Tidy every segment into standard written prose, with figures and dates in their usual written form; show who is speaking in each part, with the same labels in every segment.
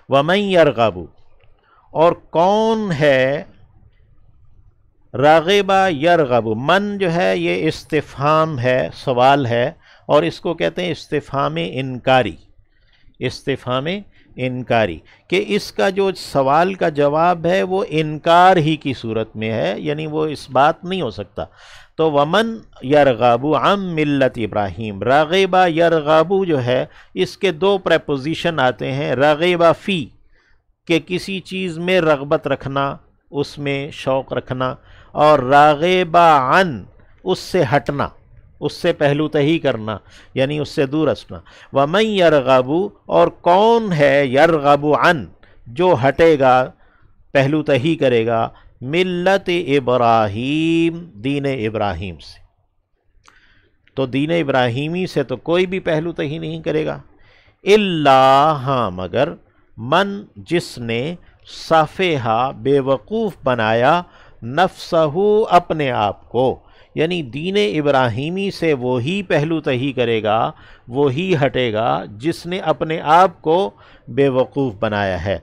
Speaker 1: ومن یرغب، اور کون ہے، راغبہ یرغب، من جو ہے یہ استفہام ہے، سوال ہے، اور اس کو کہتے ہیں استفہام انکاری، استفہام انکاری، کہ اس کا جو سوال کا جواب ہے وہ انکار ہی کی صورت میں ہے، یعنی وہ اس بات نہیں ہو سکتا۔ تو ومن یرغب عن ملت ابراہیم، راغبہ یرغب جو ہے اس کے دو پریپوزیشن آتے ہیں، راغبہ فی کہ کسی چیز میں رغبت رکھنا، اس میں شوق رکھنا، اور راغبہ عن اس سے ہٹنا، اس سے پہلو تہی کرنا، یعنی اس سے دور ہٹنا۔ ومن یرغب، اور کون ہے، یرغب عن جو ہٹے گا، پہلو تہی کرے گا، ملت ابراہیم دین ابراہیم سے، تو دین ابراہیمی سے تو کوئی بھی پہلو تہی نہیں کرے گا، الا، ہاں مگر، من جس نے صفحہ بے وقوف بنایا، نفسہ اپنے آپ کو، یعنی دین ابراہیمی سے وہی پہلو تہی کرے گا، وہی ہٹے گا جس نے اپنے آپ کو بے وقوف بنایا ہے۔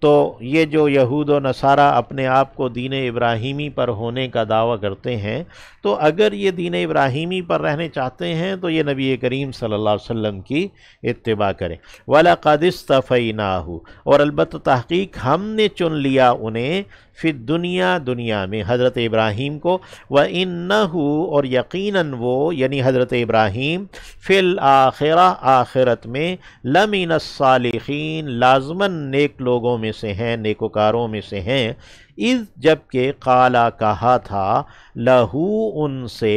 Speaker 1: تو یہ جو یہود و نصارہ اپنے آپ کو دین ابراہیمی پر ہونے کا دعویٰ کرتے ہیں، تو اگر یہ دین ابراہیمی پر رہنے چاہتے ہیں تو یہ نبی کریم صلی اللہ علیہ وسلم کی اتباع کریں۔ وَلَقَدِ اسْتَفَيْنَاهُ، اور البتہ تحقیق ہم نے چن لیا انہیں، فی الدنیا دنیا میں، حضرت ابراہیم کو، وَإِنَّهُ اور یقیناً وہ یعنی حضرت ابراہیم، فی الآخرہ آخرت میں، لَمِنَ الصَّالِحِينَ لازماً نیک لوگوں میں سے ہیں، نیکوکاروں میں سے ہیں، اذ جبکہ قالا کہا تھا، لہو ان سے،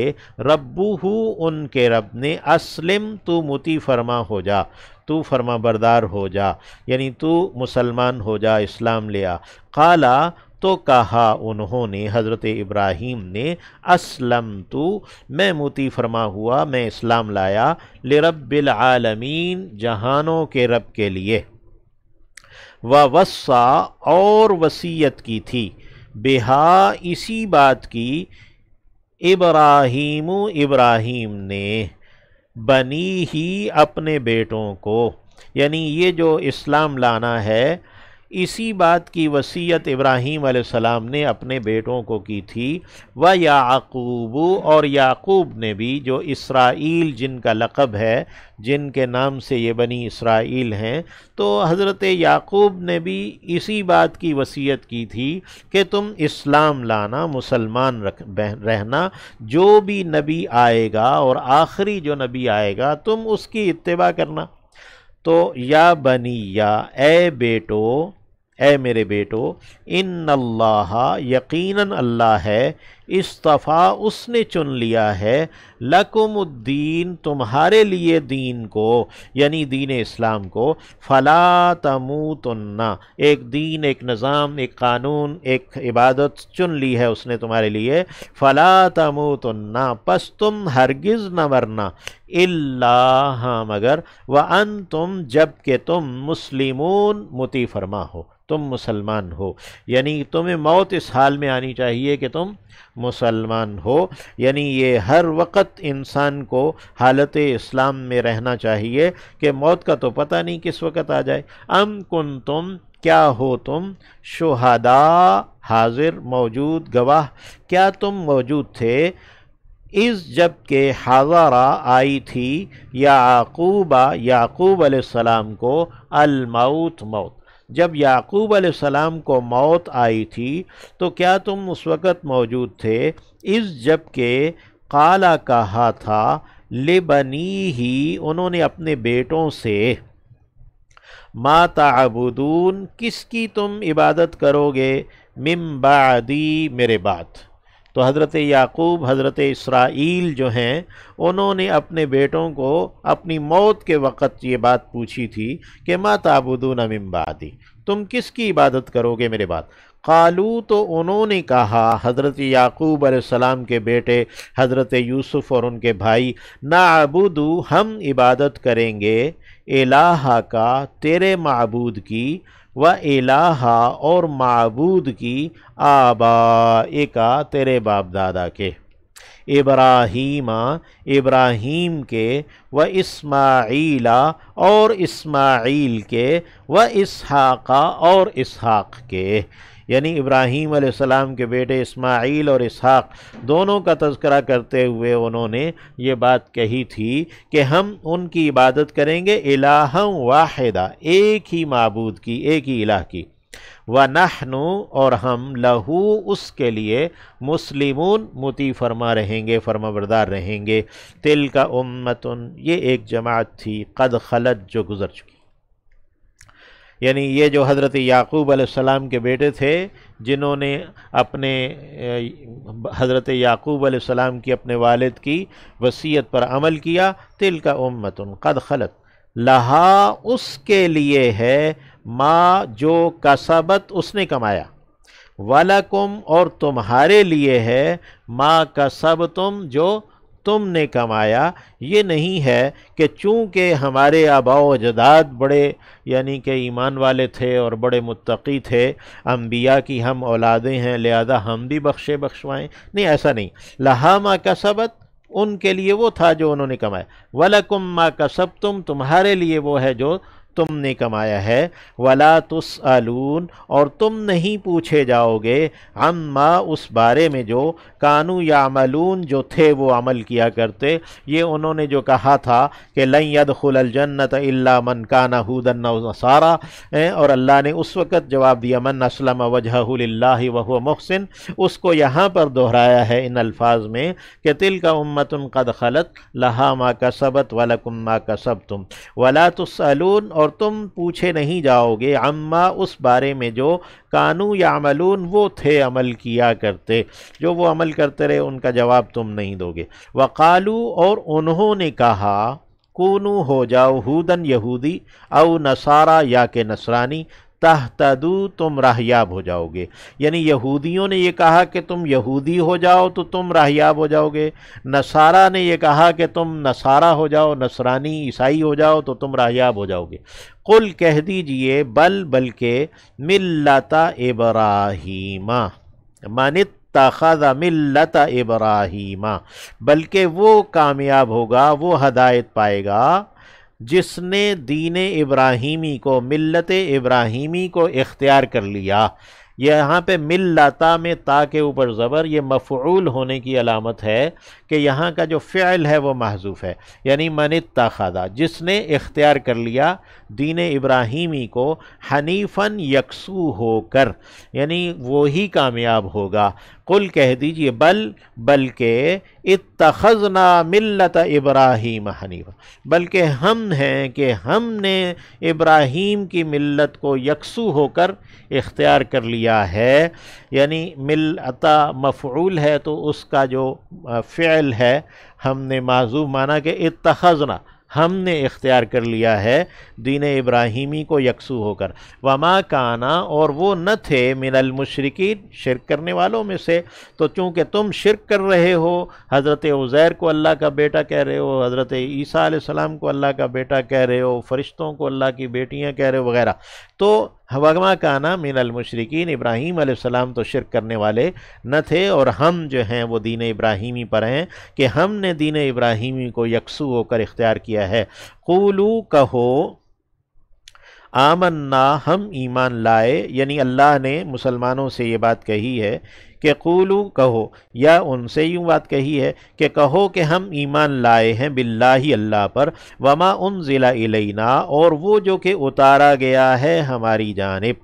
Speaker 1: ربہ ان کے رب نے، اسلم تو مطیع فرما ہو جا، تو فرما بردار ہو جا، یعنی تو مسلمان ہو جا، اسلام لیا۔ قالا تو کہا انہوں نے، حضرت ابراہیم نے، اسلم تو میں مطیع فرما ہوا، میں اسلام لایا، لرب العالمین جہانوں کے رب کے لیے۔ وَوَصَّى اور وصیت کی تھی، بہا اسی بات کی، ابراہیم ابراہیم نے، بنی ہی اپنے بیٹوں کو، یعنی یہ جو اسلام لانا ہے اسی بات کی وصیت ابراہیم علیہ السلام نے اپنے بیٹوں کو کی تھی، وَيَعْقُوبُ اور یعقوب نے بھی، جو اسرائیل جن کا لقب ہے، جن کے نام سے یہ بنی اسرائیل ہیں، تو حضرت یعقوب نے بھی اسی بات کی وصیت کی تھی کہ تم اسلام لانا، مسلمان رہنا، جو بھی نبی آئے گا اور آخری جو نبی آئے گا تم اس کی اتباع کرنا۔ تو یا بنی، یا اے بیٹو، اے میرے بیٹو، ان اللہ یقیناً اللہ ہے، اصطفیٰ اس نے چن لیا ہے، لکم الدین تمہارے لیے دین کو، یعنی دین اسلام کو، فلا تموتن ایک دین، ایک نظام، ایک قانون، ایک عبادت چن لی ہے اس نے تمہارے لیے، فلا تموتن پس تم ہرگز نہ مرنا، الا ہاں مگر، وانتم جب کہ تم مسلمون مطیع فرما ہو، تم مسلمان ہو، یعنی تمہیں موت اس حال میں آنی چاہیے کہ تم مسلمان ہو، یعنی یہ ہر وقت انسان کو حالت اسلام میں رہنا چاہیے کہ موت کا تو پتہ نہیں کس وقت آ جائے۔ ام کنتم کیا ہو تم، شہداء حاضر موجود گواہ، کیا تم موجود تھے، اس جب کہ حضرہ آئی تھی، یعقوب یعقوب علیہ السلام کو، الموت موت، جب یعقوب علیہ السلام کو موت آئی تھی تو کیا تم اس وقت موجود تھے، اس جب کہ قالا کہا تھا، لبنیہ انہوں نے اپنے بیٹوں سے، ما تعبدون کس کی تم عبادت کرو گے، من بعدی میرے بعد۔ تو حضرت یعقوب، حضرت اسرائیل جو ہیں، انہوں نے اپنے بیٹوں کو اپنی موت کے وقت یہ بات پوچھی تھی کہ ما تعبدون من بعدی، تم کس کی عبادت کرو گے میرے بعد۔ قالو تو انہوں نے کہا، حضرت یعقوب علیہ السلام کے بیٹے حضرت یوسف اور ان کے بھائی، نعبد ہم عبادت کریں گے، الہ کا تیرے معبود کی، و الہ اور معبود کی، آبائے کا تیرے باپ دادا کے، ابراہیم ابراہیم کے، و اسماعیل اور اسماعیل کے، و اسحاق اور اسحاق کے، یعنی ابراہیم علیہ السلام کے بیٹے اسماعیل اور اسحاق دونوں کا تذکرہ کرتے ہوئے انہوں نے یہ بات کہی تھی کہ ہم ان کی عبادت کریں گے الہً واحدہ، ایک ہی معبود کی، ایک ہی الہ کی، وَنَحْنُ اور ہم لہو اس کے لیے مسلمون مطیع فرما رہیں گے، فرما بردار رہیں گے۔ تِلْکَ أُمَّةٌ یہ ایک جماعت تھی، قد خلت جو گزر چکی، یعنی یہ جو حضرت یعقوب علیہ السلام کے بیٹے تھے جنہوں نے اپنے حضرت یعقوب علیہ السلام کی اپنے والد کی وصیت پر عمل کیا، تِلْکَ أُمَّةٌ قد خلت، لہا اس کے لیے ہے، ما جو کسبت اس نے کمایا، وَلَكُمْ اور تمہارے لیے ہے، ما کسبتم جو تم نے کمایا۔ یہ نہیں ہے کہ چونکہ ہمارے آباء و اجداد بڑے یعنی کہ ایمان والے تھے اور بڑے متقی تھے، انبیاء کی ہم اولادیں ہیں لہذا ہم بھی بخشوائیں، نہیں، ایسا نہیں۔ لہا ما کسبت ان کے لیے وہ تھا جو انہوں نے کمایا، وَلَكُمْ ما کسبتم تمہارے لیے وہ ہے جو تم نے کمایا ہے، وَلَا تُسْأَلُونَ اور تم نہیں پوچھے جاؤ گے، عَمَّا اس بارے میں جو کانوا یعملون جو تھے وہ عمل کیا کرتے۔ یہ انہوں نے جو کہا تھا کہ لن يدخل الجنت الا من کان هودا او نصارا، اور اللہ نے اس وقت جواب دیا من اسلم وجهه للہ وهو محسن، اس کو یہاں پر دہرایا ہے ان الفاظ میں کہ تلک امۃ قد خلت لها ما کسبت ولکم ما کسبتم ولا تسألون اور تم پوچھے نہیں جاؤ گے، عما اس بارے میں جو کانوا یعملون وہ تھے عمل کیا کرتے، جو وہ عمل کرتے رہے ان کا جواب تم نہیں دو گے۔ وقالو اور انہوں نے کہا، کونو ہو جاؤ ہودن یہودی او نصارا یا کہ نصرانی، تہتدو تم راہیاب ہو جاؤ گے، یعنی یہودیوں نے یہ کہا کہ تم یہودی ہو جاؤ تو تم راہیاب ہو جاؤ گے، نصارہ نے یہ کہا کہ تم نصارہ ہو جاؤ، نصرانی عیسائی ہو جاؤ تو تم راہیاب ہو جاؤ گے۔ قل کہہ دیجئے، بلکہ ملت ابراہیم، من اتخذ ملت ابراہیم، بلکہ وہ کامیاب ہوگا، وہ ہدایت پائے گا جس نے دین ابراہیمی کو، ملت ابراہیمی کو اختیار کر لیا۔ یہاں پہ ملتا میں تا کے اوپر زبر، یہ مفعول ہونے کی علامت ہے کہ یہاں کا جو فعل ہے وہ محذوف ہے، یعنی من اتخذ جس نے اختیار کر لیا دین ابراہیمی کو، حنیفاً یکسو ہو کر، یعنی وہی کامیاب ہوگا۔ قل کہہ دیجئے، بلکہ اتخذنا ملت ابراہیم حنیفا، بلکہ ہم ہیں کہ ہم نے ابراہیم کی ملت کو یکسو ہو کر اختیار کر لیا ہے، یعنی ملتا مفعول ہے تو اس کا جو فعل ہے ہم نے معذوف مانا کہ اتخذنا ہم نے اختیار کر لیا ہے دین ابراہیمی کو یکسو ہو کر۔ وما کانا اور وہ نہ تھے من المشرکین شرک کرنے والوں میں سے، تو چونکہ تم شرک کر رہے ہو، حضرت عزیر کو اللہ کا بیٹا کہہ رہے ہو، حضرت عیسیٰ علیہ السلام کو اللہ کا بیٹا کہہ رہے ہو، فرشتوں کو اللہ کی بیٹیاں کہہ رہے ہو وغیرہ، تو وما کانا من المشرکین، ابراہیم علیہ السلام تو شرک کرنے والے نہ تھے، اور ہم جو ہیں وہ دین ابراہیمی پر ہیں کہ ہم نے دین ابراہیمی کو یکسو ہو کر اختیار کیا ہے۔ قولو کہو، آمنا ہم ایمان لائے، یعنی اللہ نے مسلمانوں سے یہ بات کہی ہے کہ قولو کہو، یا ان سے یوں بات کہی ہے کہ کہو کہ ہم ایمان لائے ہیں باللہ اللہ پر، وما انزل الینا اور وہ جو کہ اتارا گیا ہے ہماری جانب،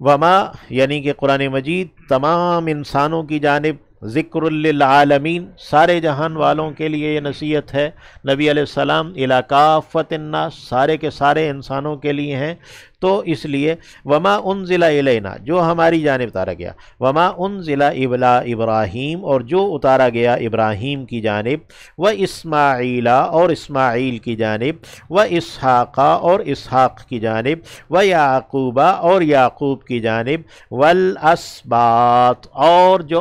Speaker 1: وما یعنی کہ قرآن مجید تمام انسانوں کی جانب ذکر للعالمین، سارے جہان والوں کے لیے یہ نصیحت ہے، نبی علیہ السلام الی کافۃ الناس، سارے کے سارے انسانوں کے لیے ہیں، تو اس لیے وما انزل الینا جو ہماری جانب اتارا گیا، وما انزل الی ابراہیم اور جو اتارا گیا ابراہیم کی جانب، و اسماعیل اور اسماعیل کی جانب، و اسحاق اور اسحاق کی جانب، و یعقوب اور یعقوب کی جانب، والاسباط اور جو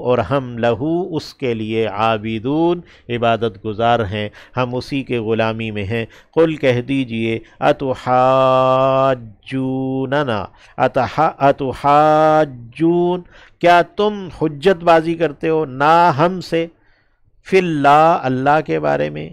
Speaker 1: اور ہم لہو اس کے لیے عابدون عبادت گزار ہیں، ہم اسی کے غلامی میں ہیں۔ قل کہہ دیجئے اتحاجوننا اتحاجون کیا تم حجت بازی کرتے ہو نا ہم سے، فی اللہ اللہ کے بارے میں،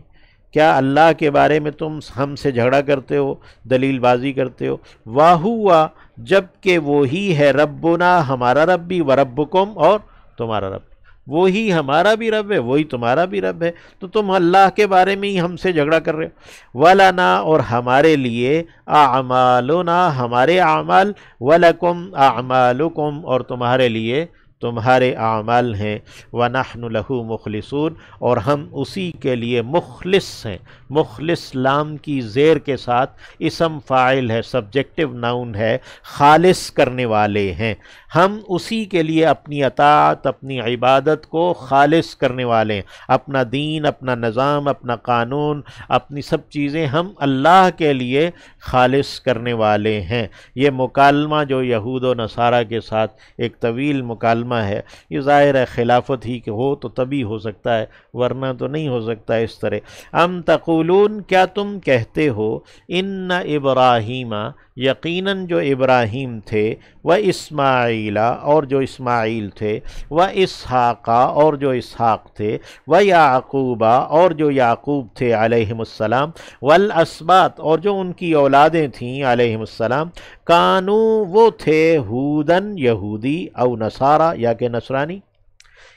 Speaker 1: کیا اللہ کے بارے میں تم ہم سے جھگڑا کرتے ہو، دلیل بازی کرتے ہو؟ واہوا جب کہ وہی ہے ربنا ہمارا رب بھی، وربکم اور تمہارا رب، وہی ہمارا بھی رب ہے وہی تمہارا بھی رب ہے، تو تم اللہ کے بارے میں ہی ہم سے جھگڑا کر رہے ہو۔ وَلَنَا اور ہمارے لیے، اعمالنا ہمارے اعمال، وَلَكُمْ اعمالکم اور تمہارے لیے تمہارے اعمال ہیں، وَنَحْنُ لَهُ مُخْلِصُونَ اور ہم اسی کے لیے مخلص ہیں۔ مخلص لام کی زیر کے ساتھ اسم فاعل ہے، سبجیکٹو ناؤن ہے، خالص کرنے والے ہیں، ہم اسی کے لیے اپنی اطاعت اپنی عبادت کو خالص کرنے والے ہیں، اپنا دین اپنا نظام اپنا قانون اپنی سب چیزیں ہم اللہ کے لیے خالص کرنے والے ہیں۔ یہ مکالمہ جو یہود و نصارہ کے ساتھ ایک طویل مکالمہ ہے، یہ ظاہر ہے خلافت ہی کہ ہو تو تبھی ہو سکتا ہے، ورنہ تو نہیں ہو سکتا اس طرح۔ ام تقولون کیا تم کہتے ہو، ان ابراہیم یقیناً جو ابراہیم تھے، و اسماعیل اور جو اسماعیل تھے، و اسحاق اور جو اسحاق تھے، و یعقوب اور جو یعقوب تھے علیہم السلام، والاسباط اور جو ان کی اولادیں تھیں علیہم السلام، کانو وہ تھے ہودن یہودی او نصارہ یا کہ نصرانی۔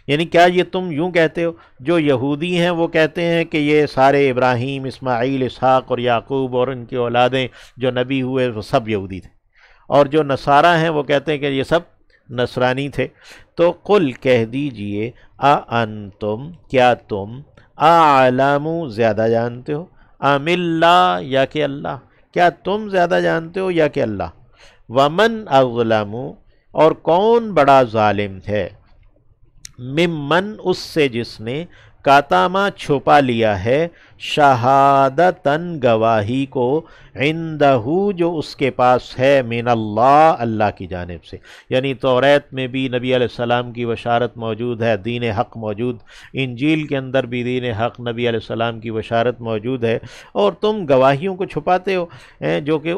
Speaker 1: یعنی کیا یہ تم یوں کہتے ہو، جو یہودی ہیں وہ کہتے ہیں کہ یہ سارے ابراہیم اسماعیل اسحاق اور یعقوب اور ان کی اولادیں جو نبی ہوئے وہ سب یہودی تھے، اور جو نصارہ ہیں وہ کہتے ہیں کہ یہ سب نصرانی تھے؟ تو قل کہہ دیجئے انتم کیا تم اعلم زیادہ جانتے ہو، ام اللہ یا کہ اللہ، کیا تم زیادہ جانتے ہو یا کہ اللہ؟ ومن اظلم اور کون بڑا ظالم ہے، ممن اس سے جس نے کاتاما چھپا لیا ہے، شہادتاً گواہی کو، عندہ جو اس کے پاس ہے، من اللہ اللہ کی جانب سے۔ یعنی توریت میں بھی نبی علیہ السلام کی بشارت موجود ہے، دین حق موجود، انجیل کے اندر بھی دین حق نبی علیہ السلام کی بشارت موجود ہے، اور تم گواہیوں کو چھپاتے ہو جو کہ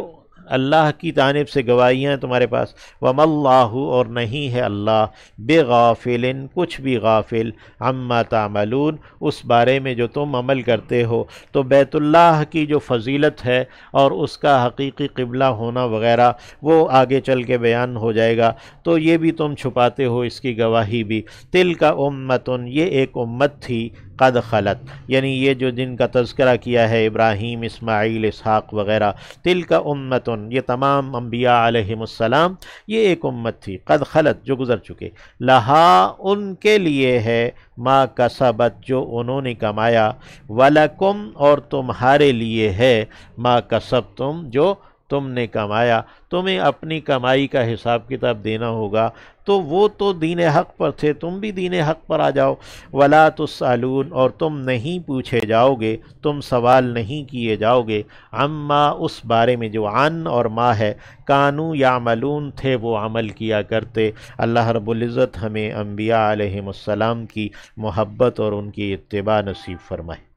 Speaker 1: اللہ کی جانب سے گواہیاں ہیں تمہارے پاس۔ وَمَا اللَّهُ اور نہیں ہے اللہ بِغَافِلٍ کچھ بھی غافل، عَمَّا تَعْمَلُونَ اس بارے میں جو تم عمل کرتے ہو۔ تو بیت اللہ کی جو فضیلت ہے اور اس کا حقیقی قبلہ ہونا وغیرہ وہ آگے چل کے بیان ہو جائے گا، تو یہ بھی تم چھپاتے ہو اس کی گواہی بھی۔ تِلْکَ أُمَّةٌ یہ ایک امت تھی، قد خلت یعنی یہ جو جن کا تذکرہ کیا ہے ابراہیم اسماعیل اسحاق وغیرہ، تلک امتن یہ تمام انبیاء علیہم السلام یہ ایک امت تھی، قد خلت جو گزر چکے، لہا ان کے لیے ہے، ما کسبت جو انہوں نے کمایا، ولکم اور تمہارے لیے ہے، ما کسبتم جو تم نے کمایا، تمہیں اپنی کمائی کا حساب کتاب دینا ہوگا، تو وہ تو دین حق پر تھے، تم بھی دین حق پر آ جاؤ۔ ولا تسألون اور تم نہیں پوچھے جاؤ گے، تم سوال نہیں کیے جاؤ گے، عما اس بارے میں جو عن اور ما ہے، کانو یعملون تھے وہ عمل کیا کرتے۔ اللہ رب العزت ہمیں انبیاء علیہم السلام کی محبت اور ان کی اتباع نصیب فرمائے۔